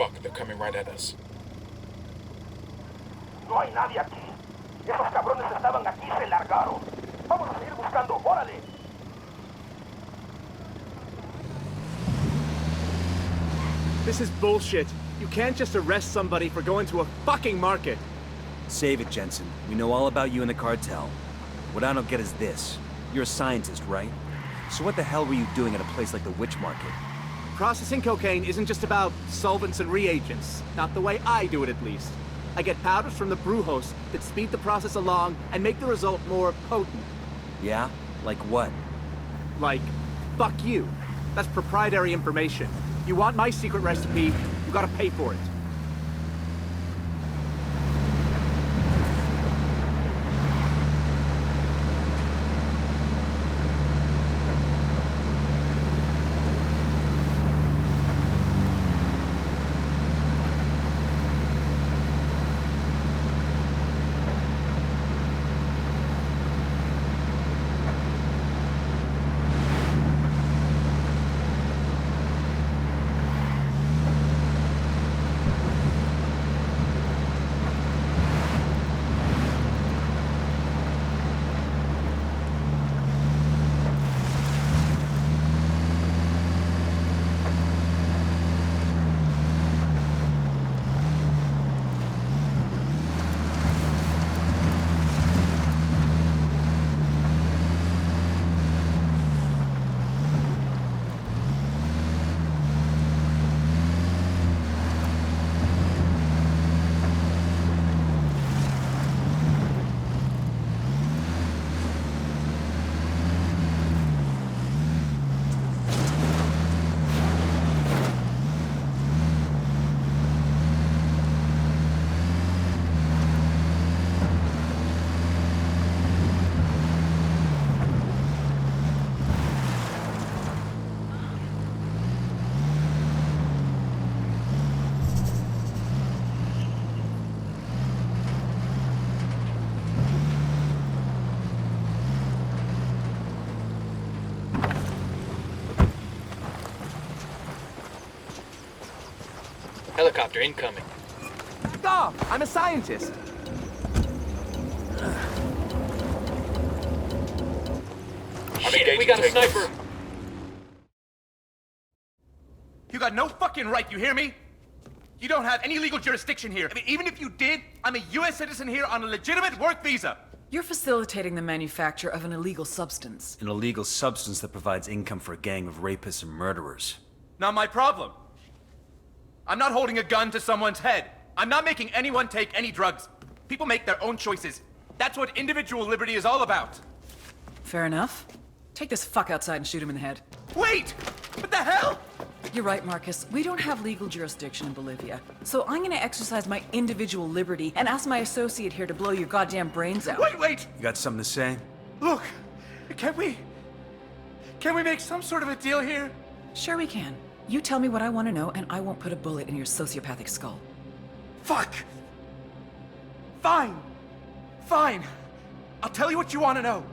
Fuck, they're coming right at us. No hay nadie aquí. Esos cabrones estaban aquí y se largaron. Vamos a seguir buscando. ¡Órale! This is bullshit. You can't just arrest somebody for going to a fucking market. Save it, Jensen. We know all about you and the cartel. What I don't get is this. You're a scientist, right? So what the hell were you doing at a place like the Witch Market? Processing cocaine isn't just about solvents and reagents. Not the way I do it, at least. I get powders from the brew host that speed the process along and make the result more potent. Yeah? Like what? Like, fuck you. That's proprietary information. You want my secret recipe, you gotta pay for it. Helicopter incoming. Stop! I'm a scientist. Shit, we got a sniper. You got no fucking right, you hear me? You don't have any legal jurisdiction here. I mean, even if you did, I'm a U.S. citizen here on a legitimate work visa. You're facilitating the manufacture of an illegal substance. An illegal substance that provides income for a gang of rapists and murderers. Not my problem. I'm not holding a gun to someone's head. I'm not making anyone take any drugs. People make their own choices. That's what individual liberty is all about. Fair enough. Take this fuck outside and shoot him in the head. Wait! What the hell? You're right, Marcus. We don't have legal jurisdiction in Bolivia. So I'm gonna exercise my individual liberty and ask my associate here to blow your goddamn brains out. Wait! You got something to say? Look, can we make some sort of a deal here? Sure we can. You tell me what I want to know, and I won't put a bullet in your sociopathic skull. Fuck! Fine. I'll tell you what you want to know.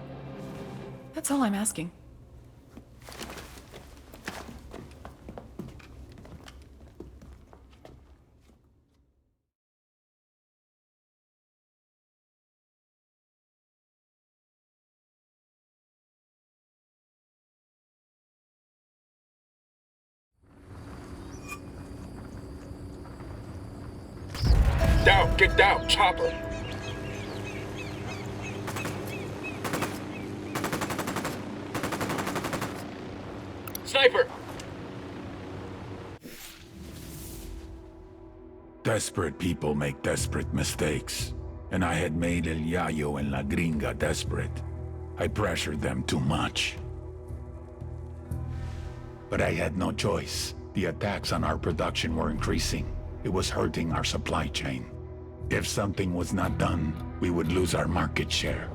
That's all I'm asking. Down, get down, chopper. Sniper! Desperate people make desperate mistakes. And I had made El Yayo and La Gringa desperate. I pressured them too much. But I had no choice. The attacks on our production were increasing. It was hurting our supply chain. If something was not done, we would lose our market share.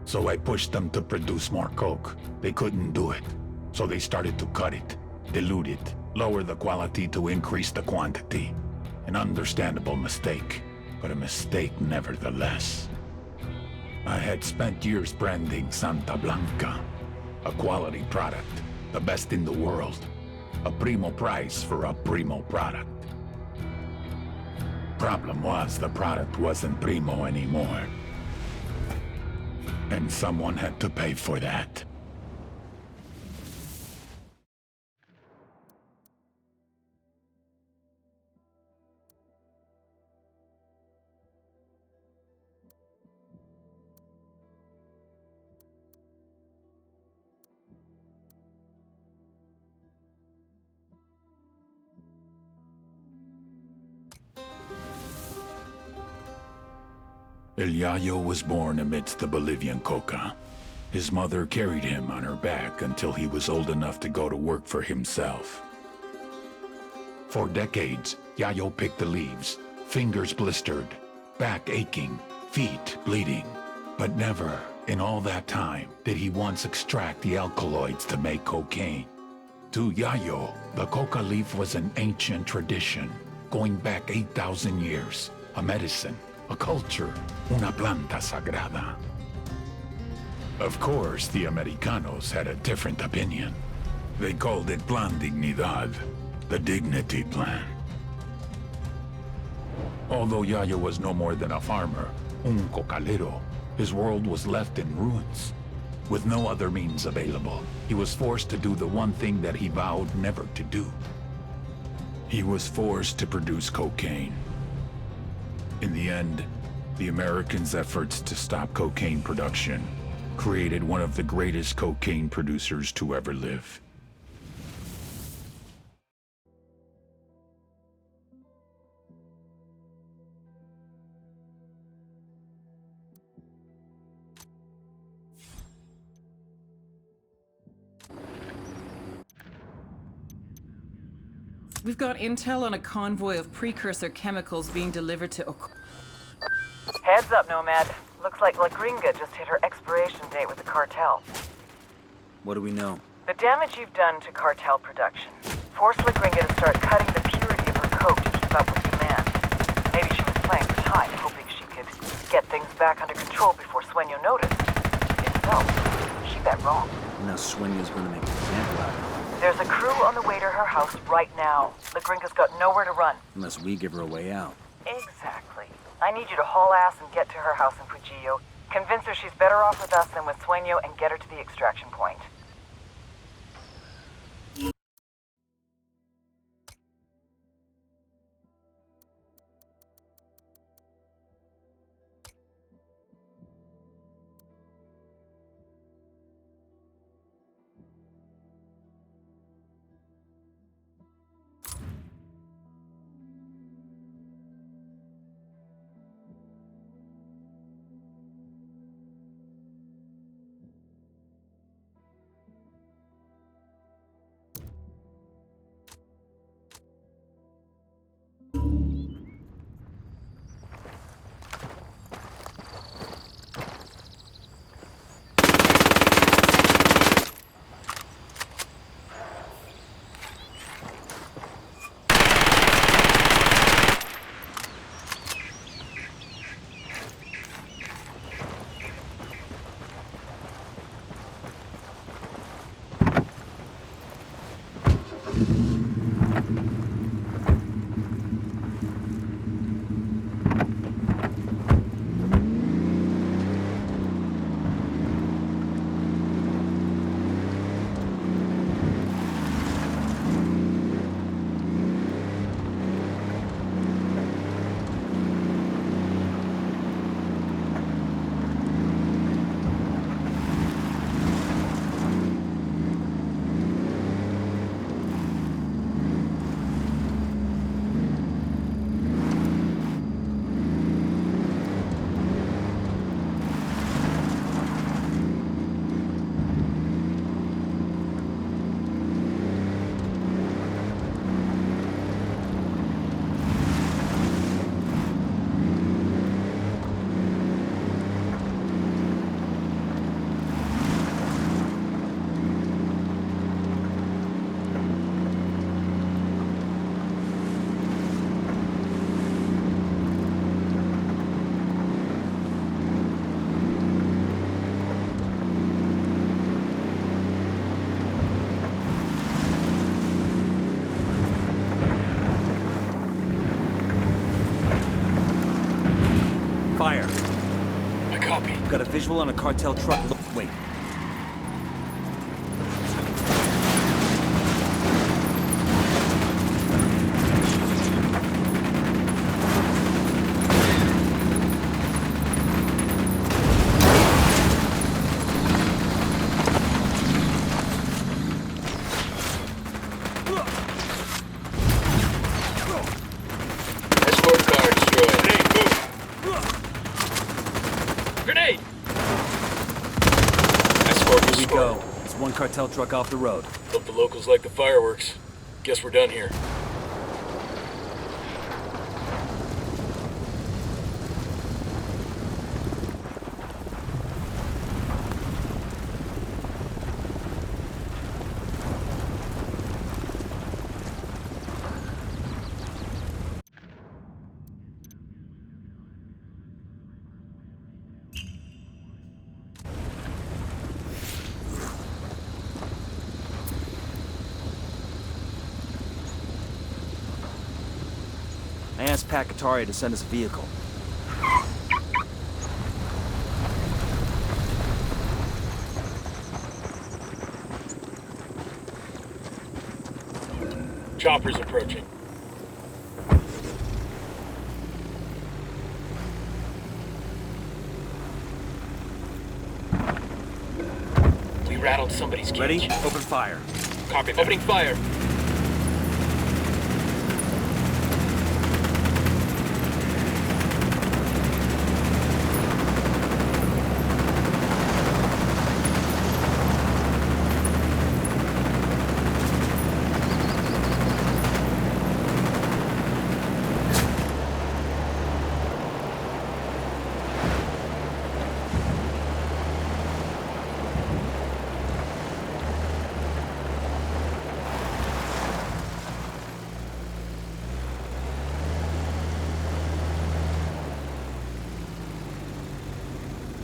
So I pushed them to produce more coke. They couldn't do it. So they started to cut it, dilute it, lower the quality to increase the quantity. An understandable mistake, but a mistake nevertheless. I had spent years branding Santa Blanca, a quality product, the best in the world. A primo price for a primo product. Problem was, the product wasn't primo anymore. And someone had to pay for that. El Yayo was born amidst the Bolivian coca. His mother carried him on her back until he was old enough to go to work for himself. For decades, Yayo picked the leaves, fingers blistered, back aching, feet bleeding. But never, in all that time, did he once extract the alkaloids to make cocaine. To Yayo, the coca leaf was an ancient tradition, going back 8,000 years, a medicine, a culture, una planta sagrada. Of course, the Americanos had a different opinion. They called it Plan Dignidad, the dignity plan. Although Yayo was no more than a farmer, un cocalero, his world was left in ruins. With no other means available, he was forced to do the one thing that he vowed never to do. He was forced to produce cocaine. In the end, the Americans' efforts to stop cocaine production created one of the greatest cocaine producers to ever live. We've got intel on a convoy of precursor chemicals being delivered to Heads up, Nomad. Looks like La Gringa just hit her expiration date with the cartel. What do we know? The damage you've done to cartel production forced La Gringa to start cutting the purity of her coke to keep up with demand. Maybe she was playing for time, hoping she could get things back under control before Sueño noticed. If so, she bet wrong. Now Sueño's gonna make an example out of her. There's a crew on the way to her house right now. La Gringa's got nowhere to run. Unless we give her a way out. Exactly. I need you to haul ass and get to her house in Fujillo. Convince her she's better off with us than with Sueño and get her to the extraction point. visual on a cartel truck. Wait. Cartel truck off the road. Hope the locals like the fireworks. Guess we're done here. I asked Pat Katari to send us a vehicle. Chopper's approaching. We rattled somebody's cage. Ready? Open fire. Copy that. Opening fire.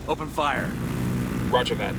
Open fire. Roger that.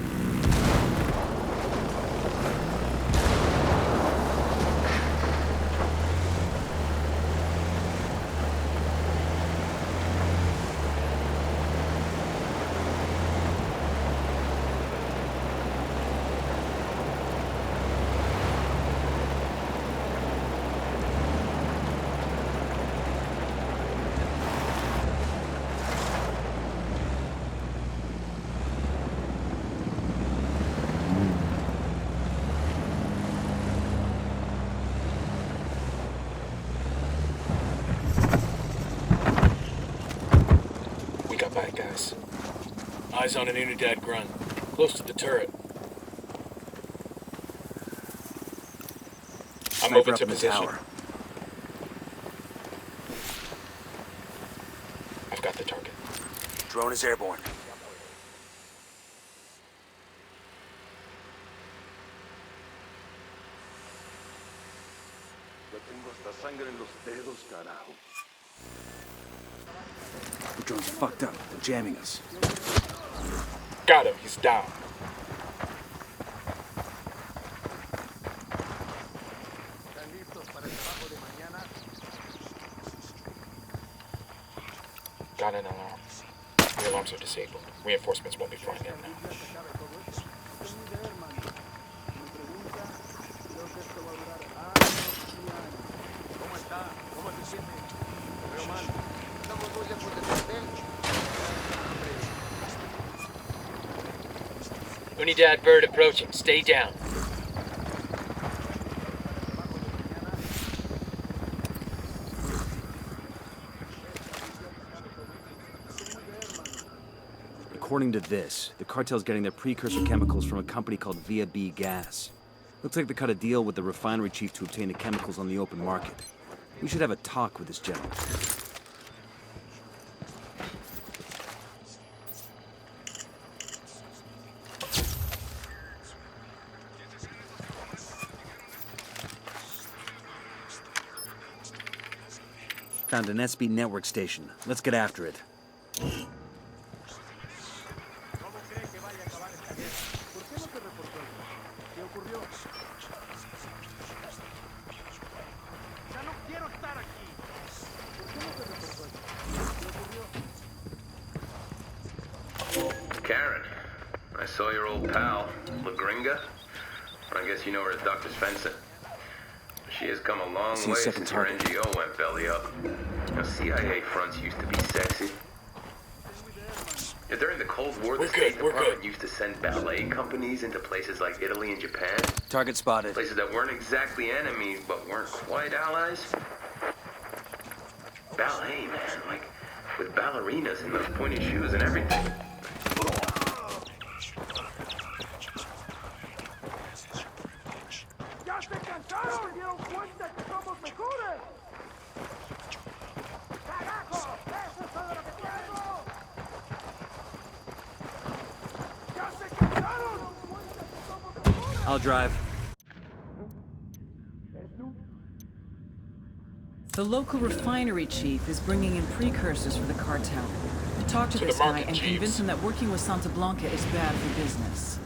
Bad guys. Eyes on an Unidad grunt, close to the turret. I'm moving to position. I've got the target. Drone is airborne. The drone's fucked up. They're jamming us. Got him. He's down. Got an alarm. The alarms are disabled. Reinforcements won't be flying in now. Unidad bird approaching. Stay down. According to this, the cartel's getting their precursor chemicals from a company called Via B Gas. Looks like they cut a deal with the refinery chief to obtain the chemicals on the open market. We should have a talk with this gentleman. Found an SB network station. Let's get after it. Karen. saw your old pal, La Gringa. I guess you know her as Dr. Svensson. She has come a long way since her NGO went belly up. Now, CIA fronts used to be sexy. Yeah, during the Cold War, the State Department used to send ballet companies into places like Italy and Japan. Target spotted. Places that weren't exactly enemies, but weren't quite allies. Ballet, man, like with ballerinas and those pointy shoes and everything. I'll drive. The local refinery chief is bringing in precursors for the cartel. Talk to this guy and convince him that working with Santa Blanca is bad for business.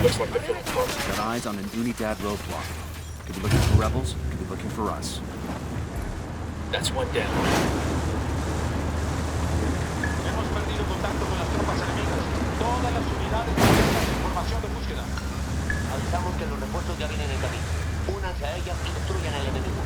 Looks like they're feeling close. Got eyes on an Unidad roadblock. Could be looking for rebels, could be looking for us. That's one down. Hemos perdido contacto con las tropas enemigas. Todas las unidades necesitan información de búsqueda. Avisamos que los refuerzos ya vienen en camino. Únanse a ellas y destruyan al enemigo.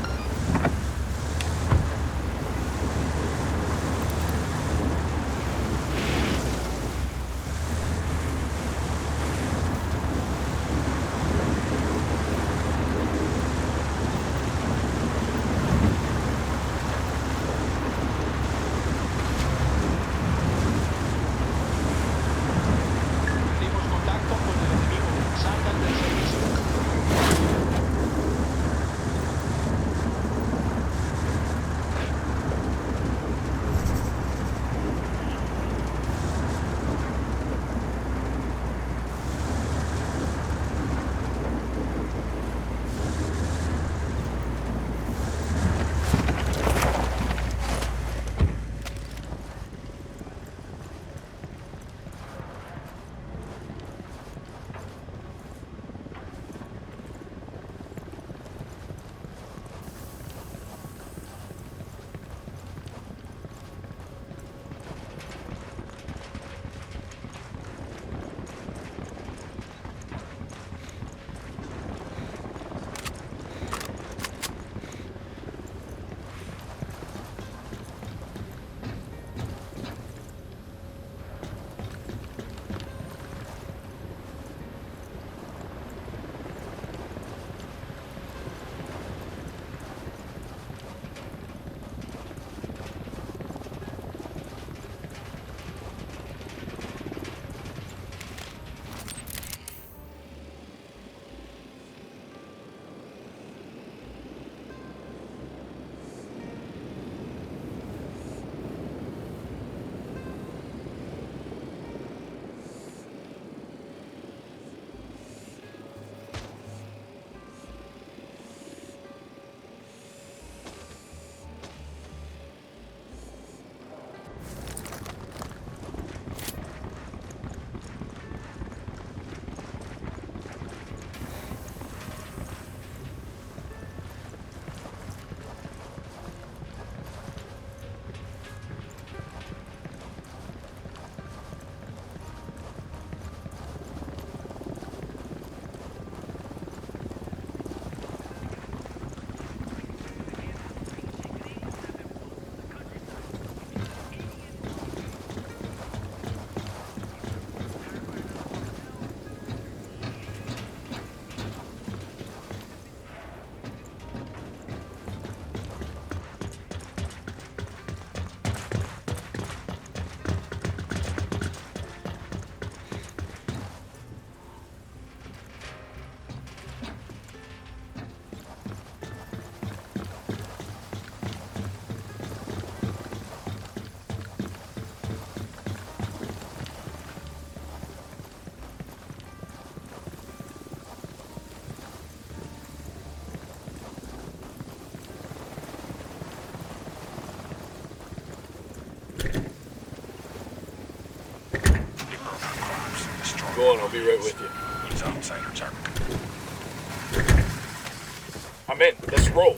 Go on, I'll be right with you. He's outside, sir. I'm in. Let's roll.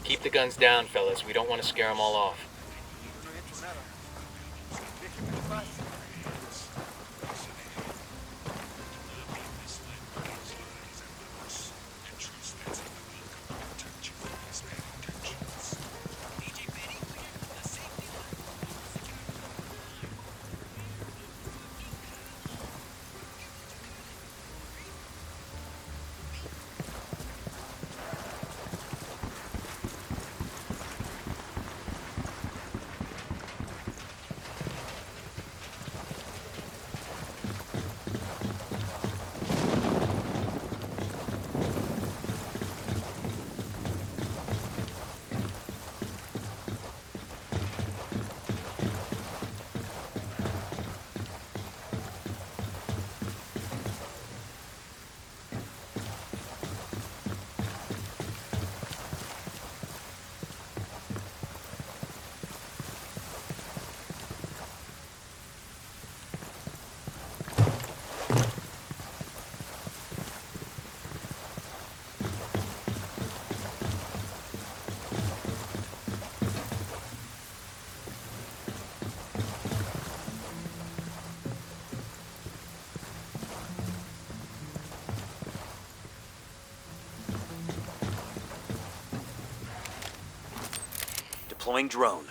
Keep the guns down, fellas. We don't want to scare them all off. Deploying drone.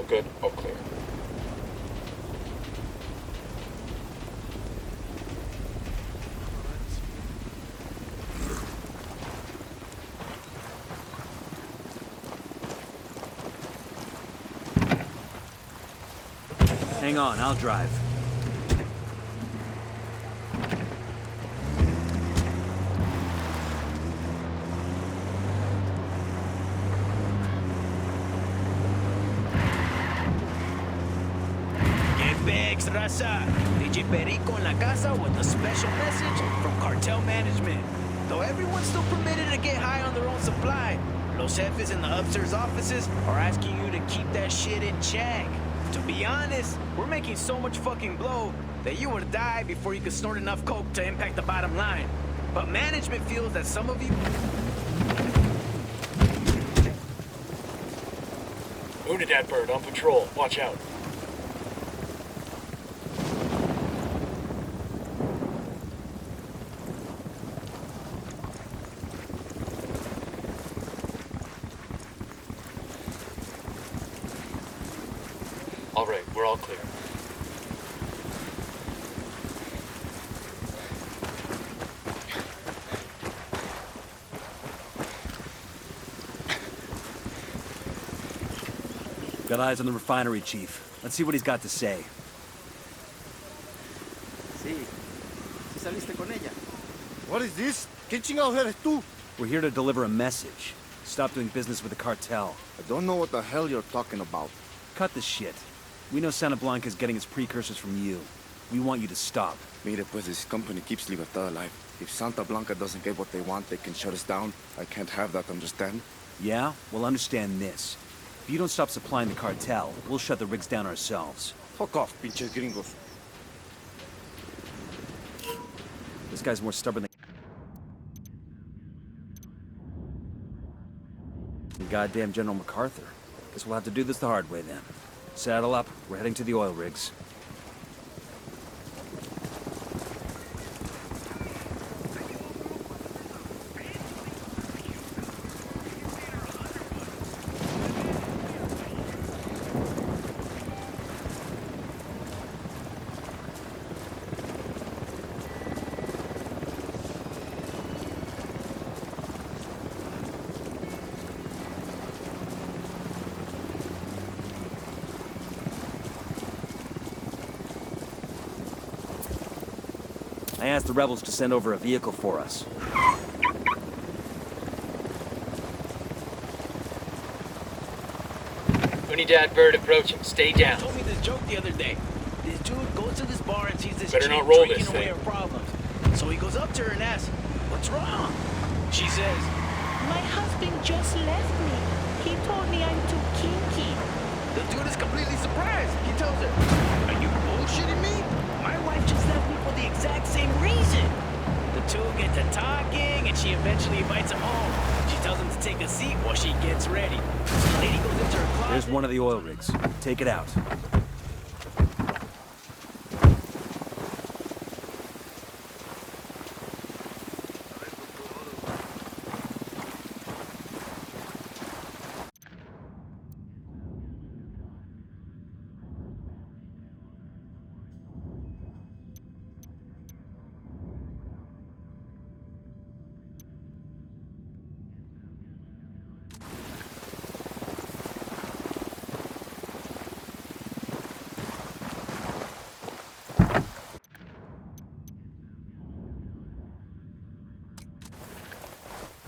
good. All clear. Hang on, I'll drive. Bags, raza. DJ Perico en la casa with a special message from cartel management. Though everyone's still permitted to get high on their own supply, Los Jefes in the upstairs offices are asking you to keep that shit in check. To be honest, we're making so much fucking blow that you would die before you could snort enough coke to impact the bottom line. But management feels that some of you... Unidad bird on patrol. Watch out. All right, we're all clear. Got eyes on the refinery, Chief. Let's see what he's got to say. Sí. Sí saliste con ella. What is this? ¿Qué chingados eres tú? We're here to deliver a message. Stop doing business with the cartel. I don't know what the hell you're talking about. Cut the shit. We know Santa Blanca's getting its precursors from you. We want you to stop. Mire, pues this company keeps Libertad alive. If Santa Blanca doesn't get what they want, they can shut us down. I can't have that, understand? Yeah? Well, understand this. If you don't stop supplying the cartel, we'll shut the rigs down ourselves. Fuck off, pinches gringos. This guy's more stubborn than goddamn General MacArthur. Guess we'll have to do this the hard way then. Saddle up. We're heading to the oil rigs. I asked the rebels to send over a vehicle for us. Unidad bird approaching. Stay down. He told me this joke the other day. This dude goes to this bar and sees this Better chick not roll drinking this away thing. her problems. So he goes up to her and asks, "What's wrong?" She says, "My husband just left me. He told me I'm too kinky." the dude is completely surprised. He tells her, "Are you bullshitting me? My wife just left me for the exact same reason." The two get to talking and she eventually invites him home. She tells him to take a seat while she gets ready. The lady goes into her closet. There's one of the oil rigs. Take it out.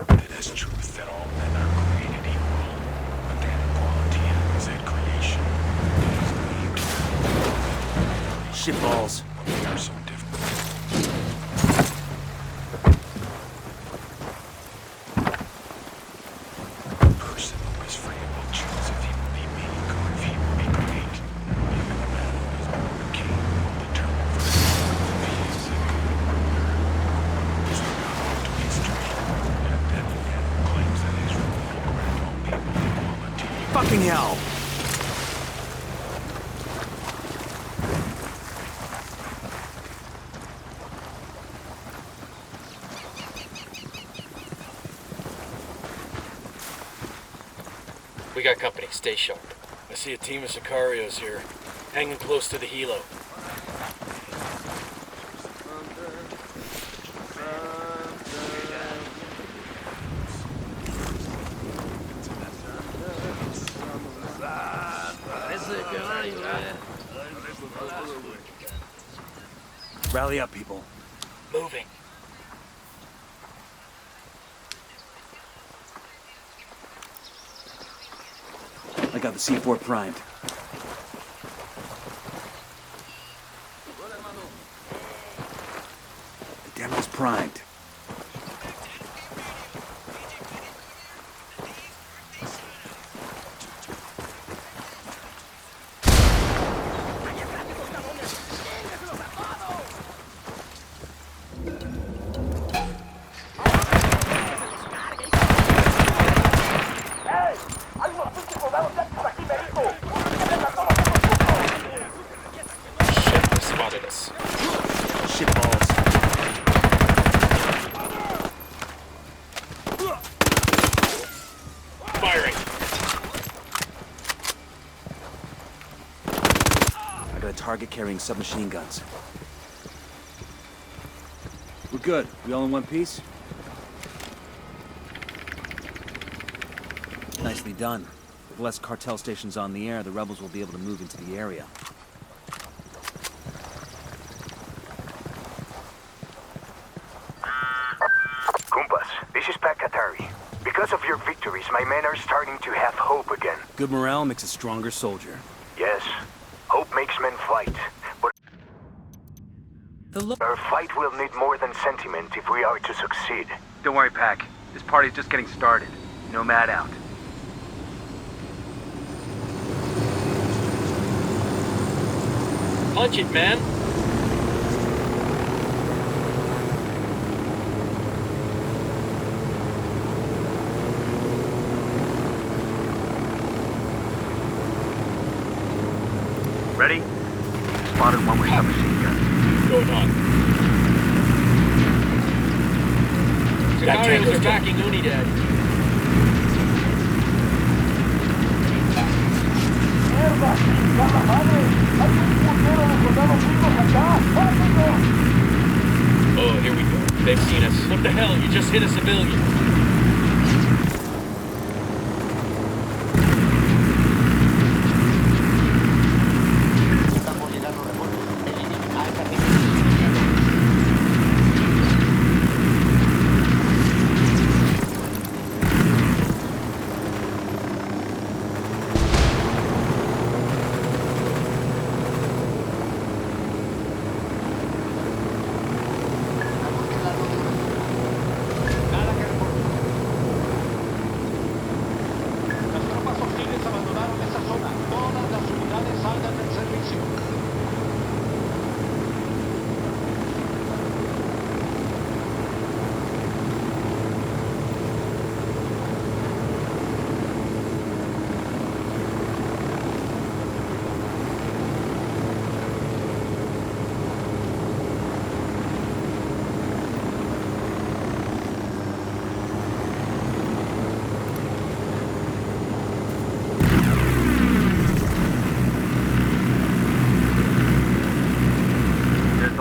It is truth that all men are created equal, but that equality ends at creation. It is believed Shitballs. we are so different. A person who is free will choose if he will be meek or if he will be great. Even the man who is born a king will determine for himself if he is a good ruler. Is the power to history, and then again claims that his rule will grant all people equality. Fucking hell! We got company. Stay sharp. I see a team of Sicarios here, hanging close to the helo. Rally up, people. Moving. I got the C4 primed. The demo's primed. Target carrying submachine guns. We're good. We all in one piece? Nicely done. With less cartel stations on the air, the rebels will be able to move into the area. Kumpas, this is Pat Katari. Because of your victories, my men are starting to have hope again. Good morale makes a stronger soldier. Yes. Hope makes men fight, but our fight will need more than sentiment if we are to succeed. Don't worry, Pac. This party's just getting started. Nomad out. Punch it, man! Ready? Spotted one with submachine guns. Going on. Sicarios are attacking Unidad. Oh, here we go. They've seen us. What the hell? You just hit a civilian.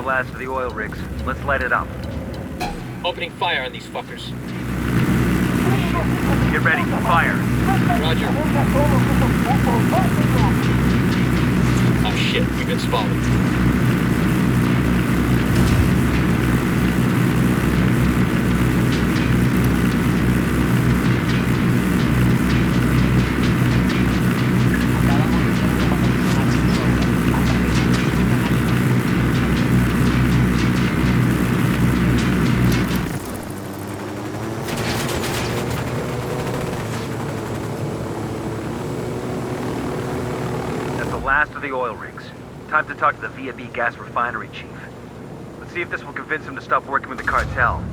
Last of the oil rigs. Let's light it up. Opening fire on these fuckers. Get ready. Fire. Roger. Oh shit, we've been spotted. Last of the oil rigs. Time to talk to the VAB gas refinery chief. Let's see if this will convince him to stop working with the cartel.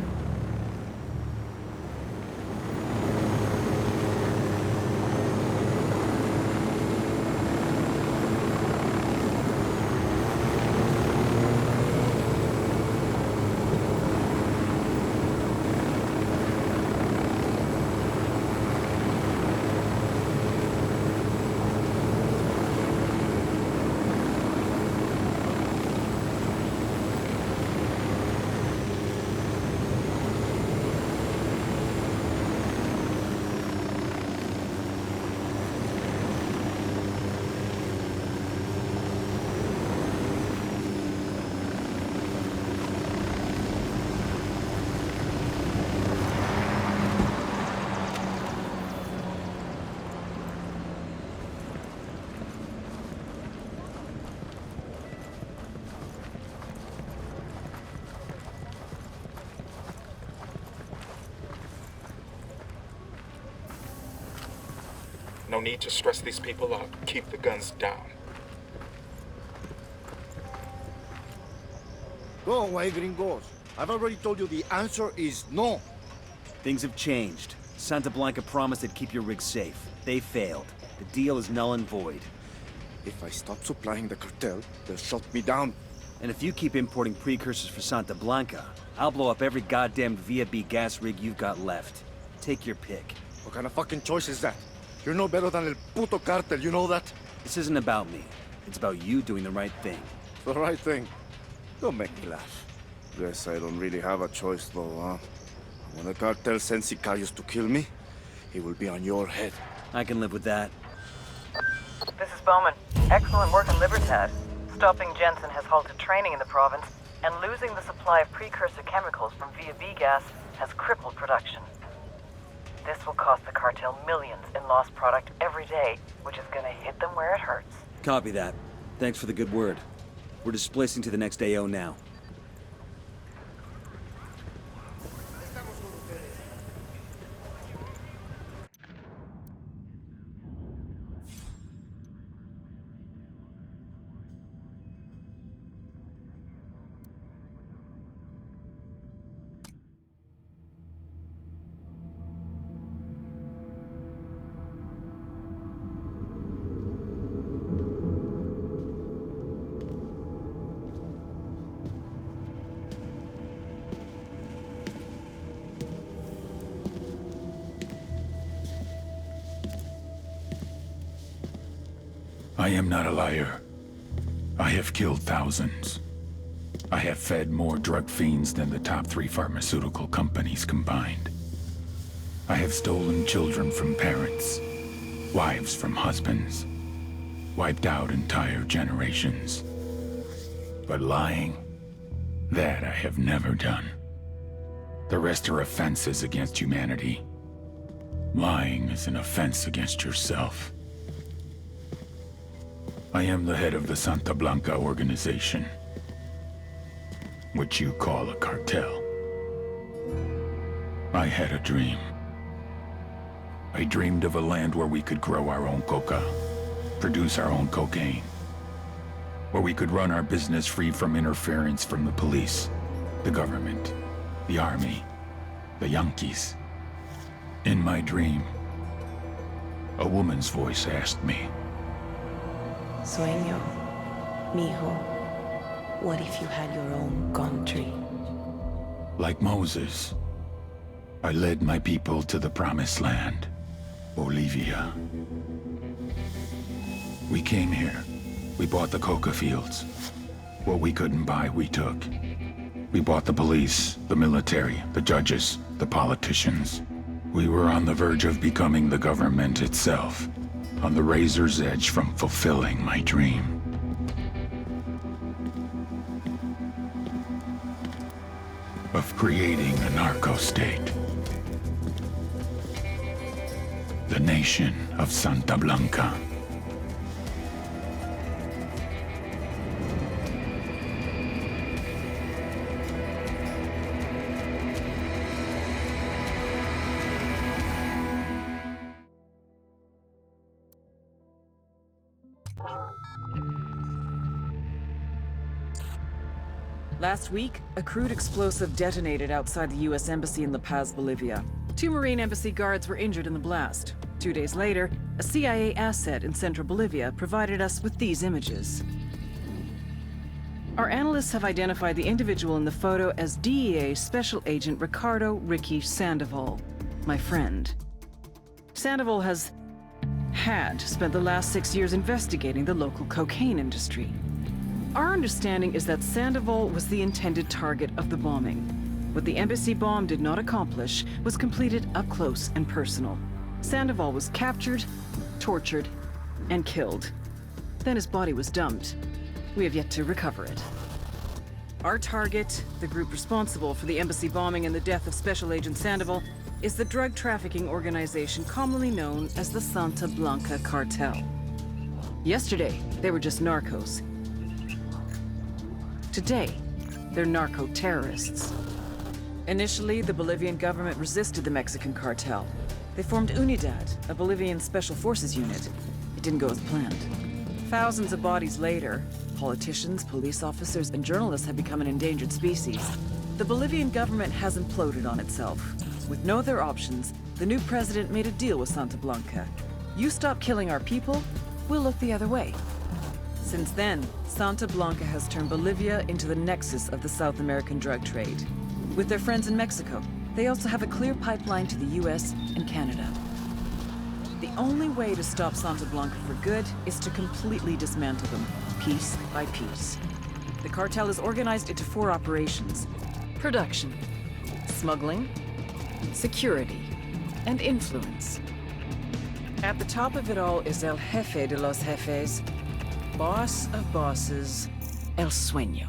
No need to stress these people out. Keep the guns down. Go away, gringos. I've already told you the answer is no. Things have changed. Santa Blanca promised they'd keep your rig safe. They failed. The deal is null and void. If I stop supplying the cartel, they'll shut me down. And if you keep importing precursors for Santa Blanca, I'll blow up every goddamn Via B gas rig you've got left. Take your pick. What kind of fucking choice is that? You're no better than El Puto Cartel, you know that? This isn't about me. It's about you doing the right thing. The right thing? Don't make me laugh. Guess I don't really have a choice, though, huh? When the cartel sends sicarios to kill me, he will be on your head. I can live with that. This is Bowman. Excellent work in Libertad. Stopping Jensen has halted training in the province, and losing the supply of precursor chemicals from Via B gas has crippled production. This will cost the cartel millions in lost product every day, which is gonna hit them where it hurts. Copy that. Thanks for the good word. We're displacing to the next AO now. I am not a liar. I have killed thousands. I have fed more drug fiends than the top 3 pharmaceutical companies combined. I have stolen children from parents, wives from husbands, wiped out entire generations. But lying, that I have never done. The rest are offenses against humanity. Lying is an offense against yourself. I am the head of the Santa Blanca organization, which you call a cartel. I had a dream. I dreamed of a land where we could grow our own coca, produce our own cocaine, where we could run our business free from interference from the police, the government, the army, the Yankees. In my dream, a woman's voice asked me, Sueño, mijo, what if you had your own country? like Moses, I led my people to the promised land, Bolivia. We came here. We bought the coca fields. What we couldn't buy, we took. We bought the police, the military, the judges, the politicians. We were on the verge of becoming the government itself, on the razor's edge from fulfilling my dream. Of creating a narco-state. The nation of Santa Blanca. Last week, a crude explosive detonated outside the U.S. Embassy in La Paz, Bolivia. 2 Marine Embassy guards were injured in the blast. 2 days later, a CIA asset in central Bolivia provided us with these images. Our analysts have identified the individual in the photo as DEA Special Agent Ricardo Ricky Sandoval, my friend. Sandoval had spent the last 6 years investigating the local cocaine industry. Our understanding is that Sandoval was the intended target of the bombing. What the embassy bomb did not accomplish was completed up close and personal. Sandoval was captured, tortured, and killed. Then his body was dumped. We have yet to recover it. Our target, the group responsible for the embassy bombing and the death of Special Agent Sandoval, is the drug trafficking organization commonly known as the Santa Blanca Cartel. Yesterday, they were just narcos. Today, they're narco-terrorists. Initially, the Bolivian government resisted the Mexican cartel. They formed Unidad, a Bolivian special forces unit. It didn't go as planned. Thousands of bodies later, politicians, police officers, and journalists have become an endangered species. The Bolivian government has imploded on itself. With no other options, the new president made a deal with Santa Blanca. You stop killing our people, we'll look the other way. Since then, Santa Blanca has turned Bolivia into the nexus of the South American drug trade. With their friends in Mexico, they also have a clear pipeline to the US and Canada. The only way to stop Santa Blanca for good is to completely dismantle them, piece by piece. The cartel is organized into 4 operations: production, smuggling, security, and influence. At the top of it all is El Jefe de los Jefes, boss of bosses, El Sueño.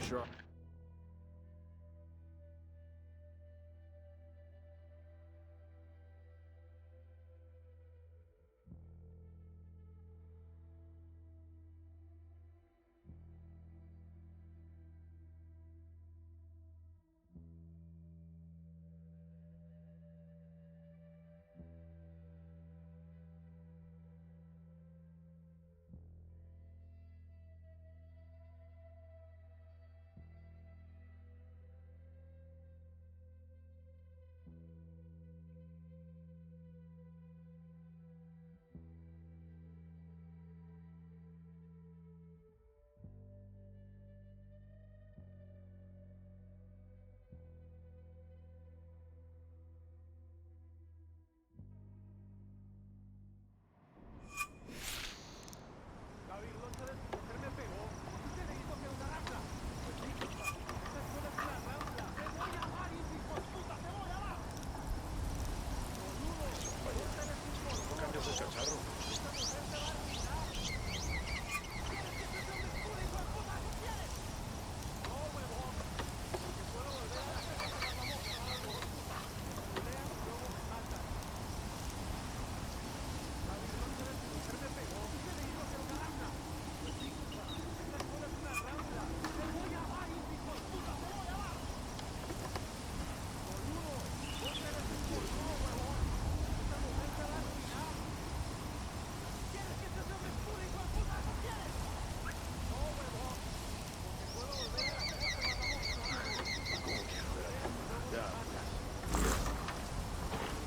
Sure.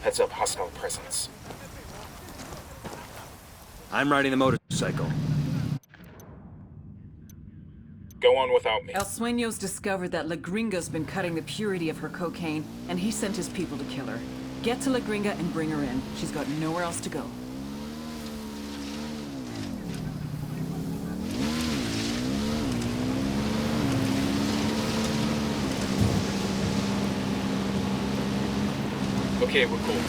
Heads up, hostile presence. I'm riding the motorcycle. Go on without me. El Sueño's discovered that La Gringa's been cutting the purity of her cocaine, and he sent his people to kill her. Get to La Gringa and bring her in. She's got nowhere else to go. Okay, we're cool.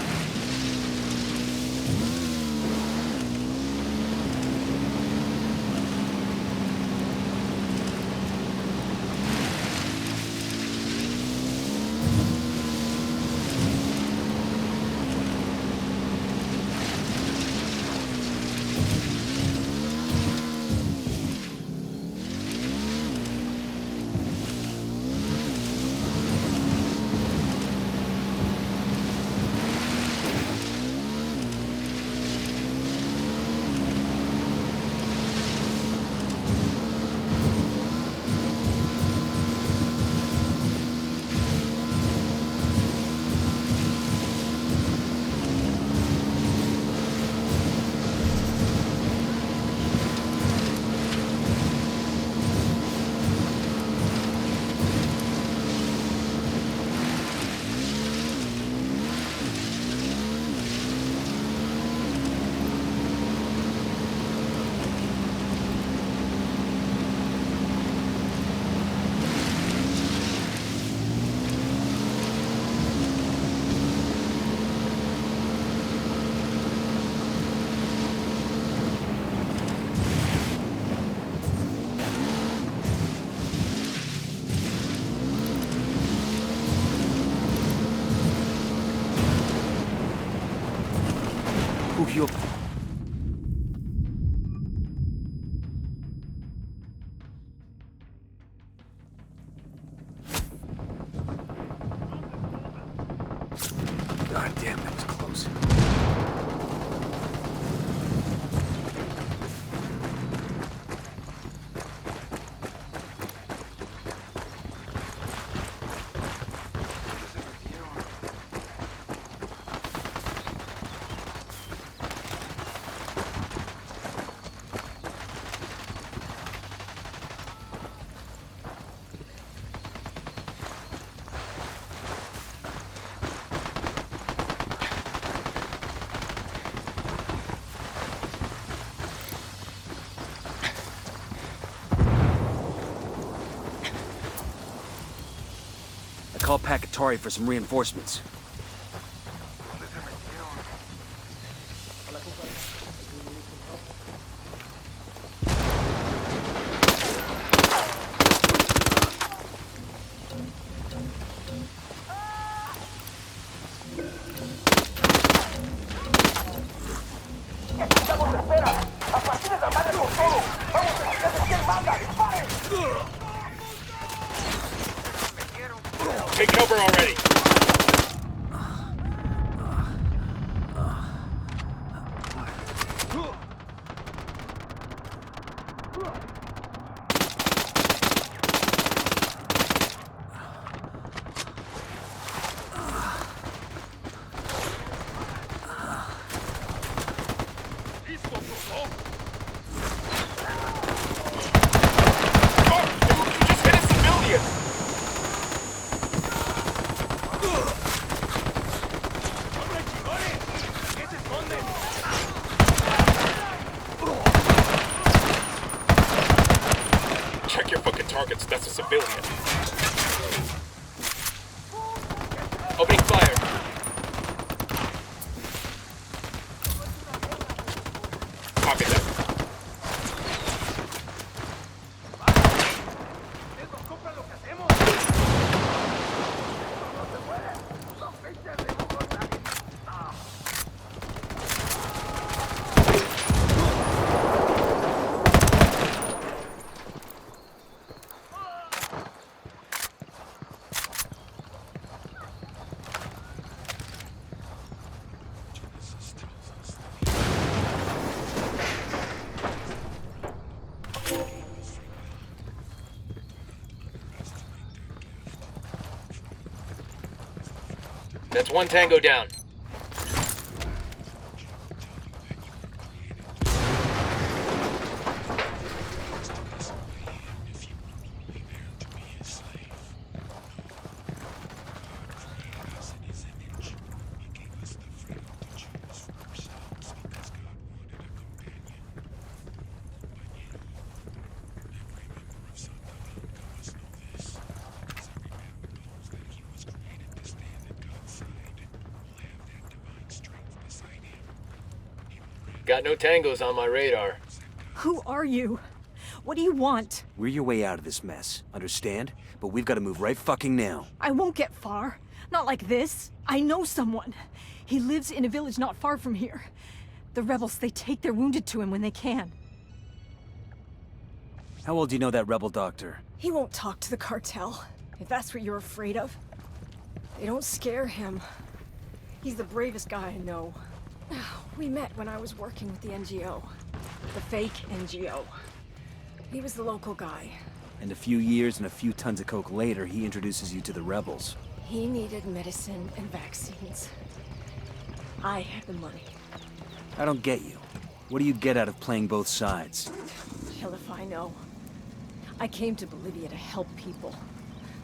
call Pacatari for some reinforcements. Take cover already. Check your fucking targets, that's a civilian. Opening fire. Copy that. That's one tango down. Got no tangos on my radar. Who are you? What do you want? We're your way out of this mess, understand? But we've got to move right fucking now. I won't get far. Not like this. I know someone. He lives in a village not far from here. The rebels, they take their wounded to him when they can. How well do you know that rebel doctor? He won't talk to the cartel, if that's what you're afraid of. They don't scare him. He's the bravest guy I know. We met when I was working with the NGO. The fake NGO. He was the local guy. And a few years and a few tons of coke later, he introduces you to the rebels. He needed medicine and vaccines. I had the money. I don't get you. What do you get out of playing both sides? Hell if I know. I came to Bolivia to help people.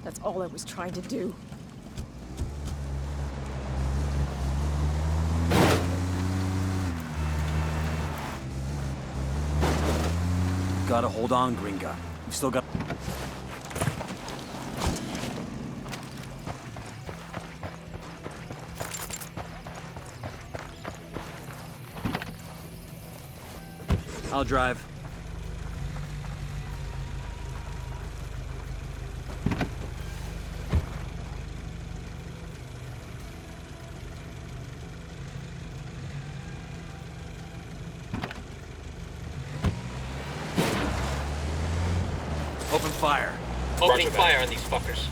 That's all I was trying to do. Gotta hold on, Gringa. We've still got... I'll drive. Open fire. Opening fire on these fuckers.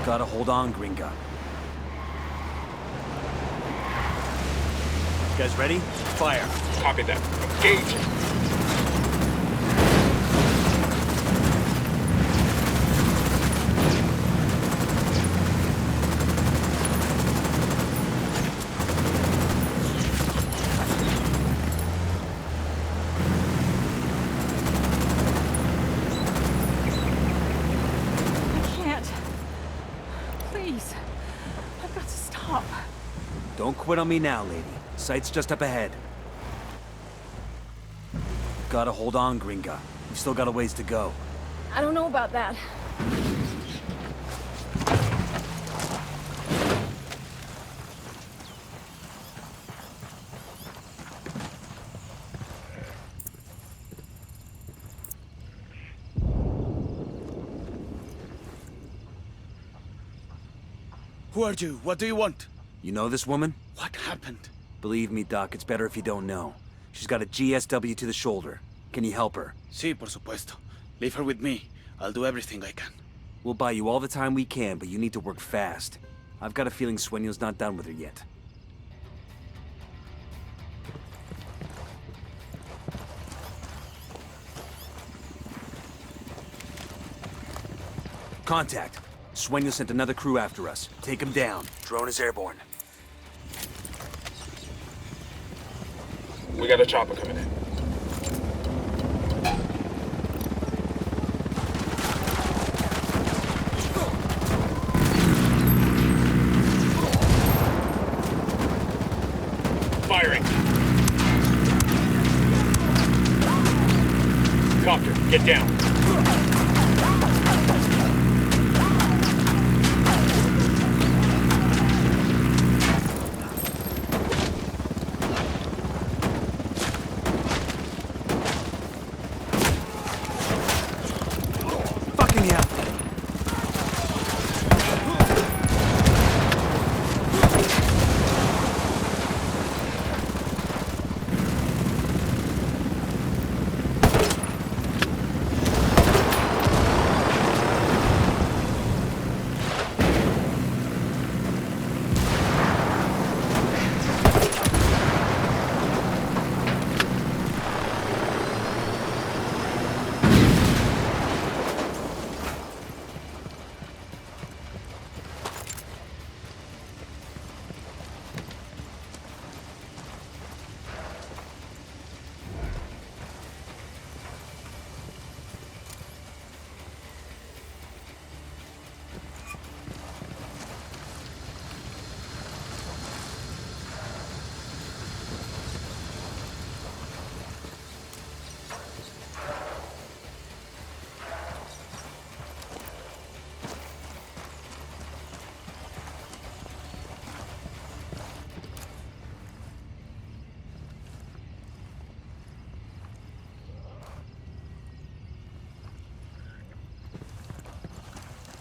Gotta hold on, Gringa. You guys ready? Fire. Copy that. Engage. Stop. Don't quit on me now, lady. Sight's just up ahead. Gotta hold on, Gringa. We've still got a ways to go. I don't know about that. Who are you? What do you want? You know this woman? What happened? Believe me, Doc, it's better if you don't know. She's got a GSW to the shoulder. Can you help her? Sí, por supuesto. Leave her with me. I'll do everything I can. We'll buy you all the time we can, but you need to work fast. I've got a feeling Sueño's not done with her yet. Contact. Sueño sent another crew after us. Take him down. Drone is airborne. We got a chopper coming in. Firing. Copter, get down.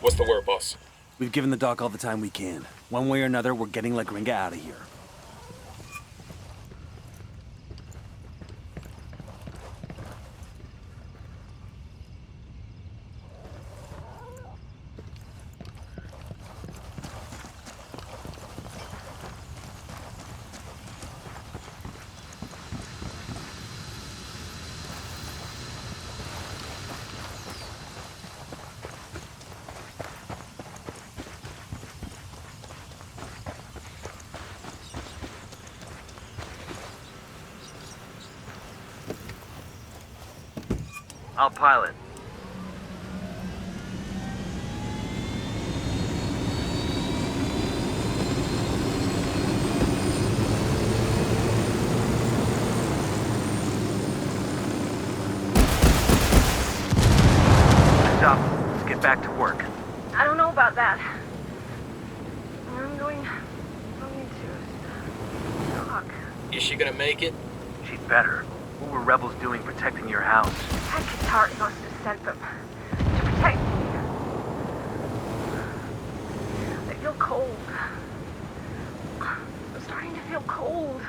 What's the word, boss? We've given the doc all the time we can. One way or another, we're getting La Gringa out of here. I'll pilot. Stop. Let's get back to work. I don't know about that. I'm going to talk. Is she gonna make it? She'd better. What were rebels doing protecting your house? That Qatari must have sent them to protect me. I feel cold. I'm starting to feel cold.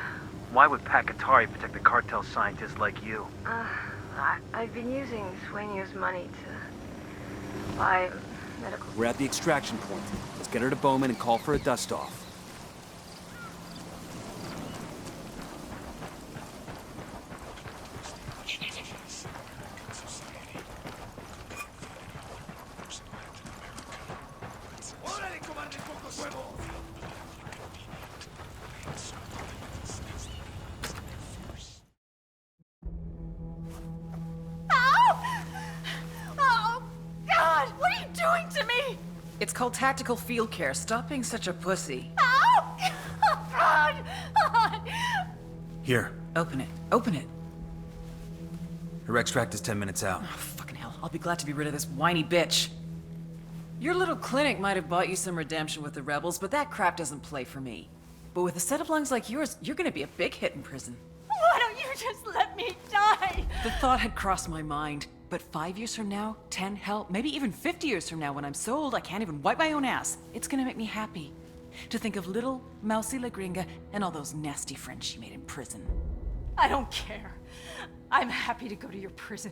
Why would Qatari protect the cartel scientists like you? I've been using Sueño's money to buy medical... We're at the extraction point. Let's get her to Bowman and call for a dust-off. It's called tactical field care. Stop being such a pussy. Ow! Here. Open it. Open it. Her extract is 10 minutes out. Oh, fucking hell. I'll be glad to be rid of this whiny bitch. Your little clinic might have bought you some redemption with the rebels, but that crap doesn't play for me. But with a set of lungs like yours, you're gonna be a big hit in prison. Why don't you just let me die? The thought had crossed my mind. But 5 years from now, 10, hell, maybe even 50 years from now, when I'm so old I can't even wipe my own ass, it's gonna make me happy to think of little Mousy La Gringa and all those nasty friends she made in prison. I don't care. I'm happy to go to your prison.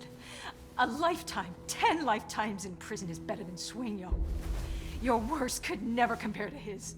A lifetime, 10 lifetimes in prison is better than Sueño. Your worst could never compare to his.